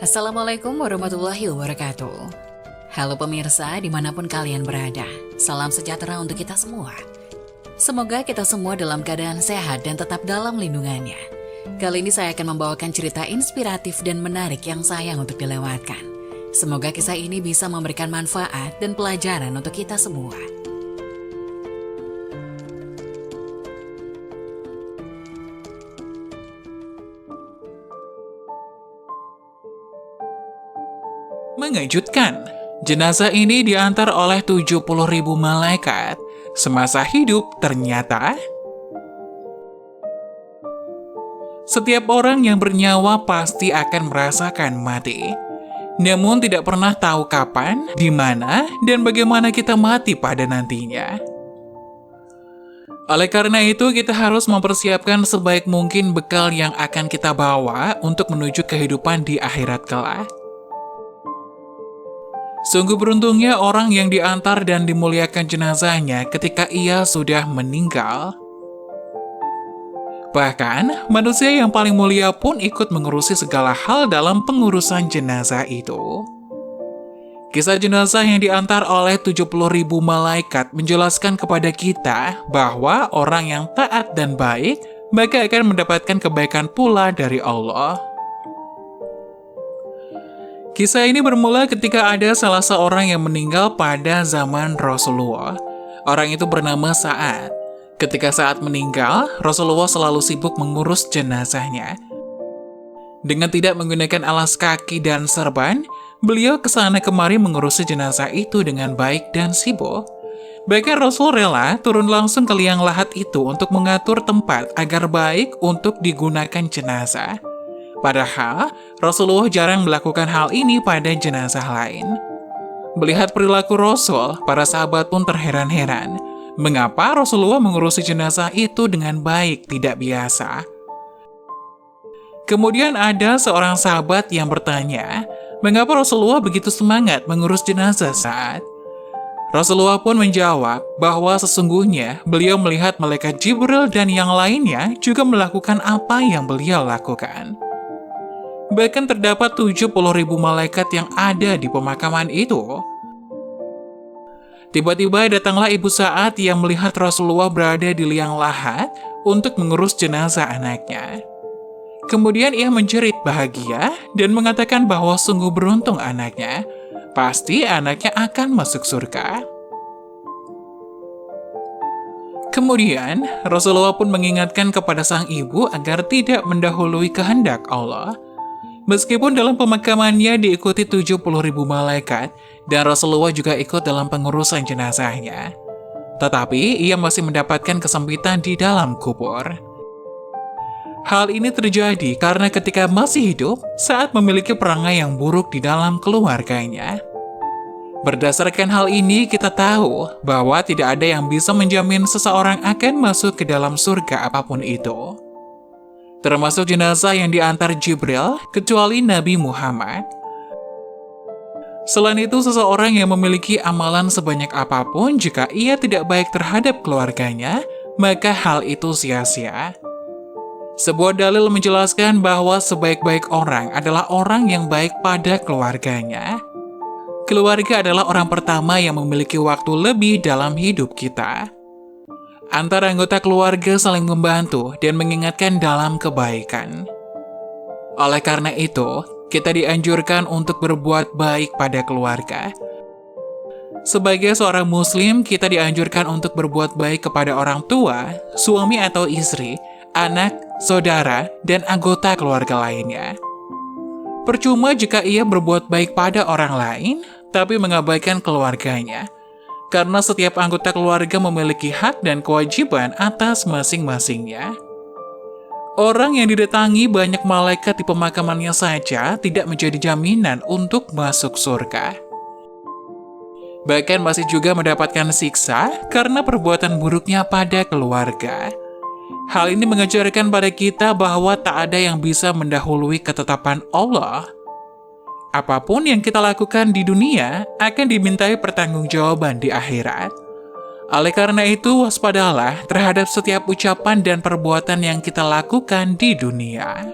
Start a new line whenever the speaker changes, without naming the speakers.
Assalamualaikum warahmatullahi wabarakatuh. Halo pemirsa dimanapun kalian berada, salam sejahtera untuk kita semua. Semoga kita semua dalam keadaan sehat dan tetap dalam lindungannya. Kali ini saya akan membawakan cerita inspiratif dan menarik yang sayang untuk dilewatkan. Semoga kisah ini bisa memberikan manfaat dan pelajaran untuk kita semua.
Mengejutkan, jenazah ini diantar oleh 70.000 malaikat. Semasa hidup ternyata setiap orang yang bernyawa pasti akan merasakan mati. Namun tidak pernah tahu kapan, di mana, dan bagaimana kita mati pada nantinya. Oleh karena itu, kita harus mempersiapkan sebaik mungkin bekal yang akan kita bawa untuk menuju kehidupan di akhirat kelak. Sungguh beruntungnya orang yang diantar dan dimuliakan jenazahnya ketika ia sudah meninggal. Bahkan, manusia yang paling mulia pun ikut mengurusi segala hal dalam pengurusan jenazah itu. Kisah jenazah yang diantar oleh 70.000 malaikat menjelaskan kepada kita bahwa orang yang taat dan baik, maka akan mendapatkan kebaikan pula dari Allah. Kisah ini bermula ketika ada salah seorang yang meninggal pada zaman Rasulullah. Orang itu bernama Sa'ad. Ketika Sa'ad meninggal, Rasulullah selalu sibuk mengurus jenazahnya. Dengan tidak menggunakan alas kaki dan serban, beliau kesana kemari mengurusi jenazah itu dengan baik dan sibuk. Bahkan Rasul rela turun langsung ke liang lahat itu untuk mengatur tempat agar baik untuk digunakan jenazah. Padahal, Rasulullah jarang melakukan hal ini pada jenazah lain. Melihat perilaku Rasul, para sahabat pun terheran-heran. Mengapa Rasulullah mengurusi jenazah itu dengan baik, tidak biasa? Kemudian ada seorang sahabat yang bertanya, mengapa Rasulullah begitu semangat mengurus jenazah saat? Rasulullah pun menjawab bahwa sesungguhnya beliau melihat malaikat Jibril dan yang lainnya juga melakukan apa yang beliau lakukan. Bahkan terdapat 70.000 malaikat yang ada di pemakaman itu. Tiba-tiba datanglah ibu Sa'ad yang melihat Rasulullah berada di liang lahat untuk mengurus jenazah anaknya. Kemudian ia menjerit bahagia dan mengatakan bahwa sungguh beruntung anaknya. Pasti anaknya akan masuk surga. Kemudian Rasulullah pun mengingatkan kepada sang ibu agar tidak mendahului kehendak Allah. Meskipun dalam pemakamannya diikuti 70.000 malaikat, dan Rasulullah juga ikut dalam pengurusan jenazahnya. Tetapi ia masih mendapatkan kesempitan di dalam kubur. Hal ini terjadi karena ketika masih hidup, saat memiliki perangai yang buruk di dalam keluarganya. Berdasarkan hal ini, kita tahu bahwa tidak ada yang bisa menjamin seseorang akan masuk ke dalam surga apapun itu. Termasuk jenazah yang diantar Jibril, kecuali Nabi Muhammad. Selain itu, seseorang yang memiliki amalan sebanyak apapun, jika ia tidak baik terhadap keluarganya, maka hal itu sia-sia. Sebuah dalil menjelaskan bahwa sebaik-baik orang adalah orang yang baik pada keluarganya. Keluarga adalah orang pertama yang memiliki waktu lebih dalam hidup kita. Antara anggota keluarga saling membantu dan mengingatkan dalam kebaikan. Oleh karena itu, kita dianjurkan untuk berbuat baik pada keluarga. Sebagai seorang muslim, kita dianjurkan untuk berbuat baik kepada orang tua, suami atau istri, anak, saudara, dan anggota keluarga lainnya. Percuma jika ia berbuat baik pada orang lain, tapi mengabaikan keluarganya. Karena setiap anggota keluarga memiliki hak dan kewajiban atas masing-masingnya. Orang yang didatangi banyak malaikat di pemakamannya saja tidak menjadi jaminan untuk masuk surga. Bahkan masih juga mendapatkan siksa karena perbuatan buruknya pada keluarga. Hal ini mengajarkan pada kita bahwa tak ada yang bisa mendahului ketetapan Allah. Apapun yang kita lakukan di dunia akan dimintai pertanggungjawaban di akhirat. Oleh karena itu, waspadalah terhadap setiap ucapan dan perbuatan yang kita lakukan di dunia.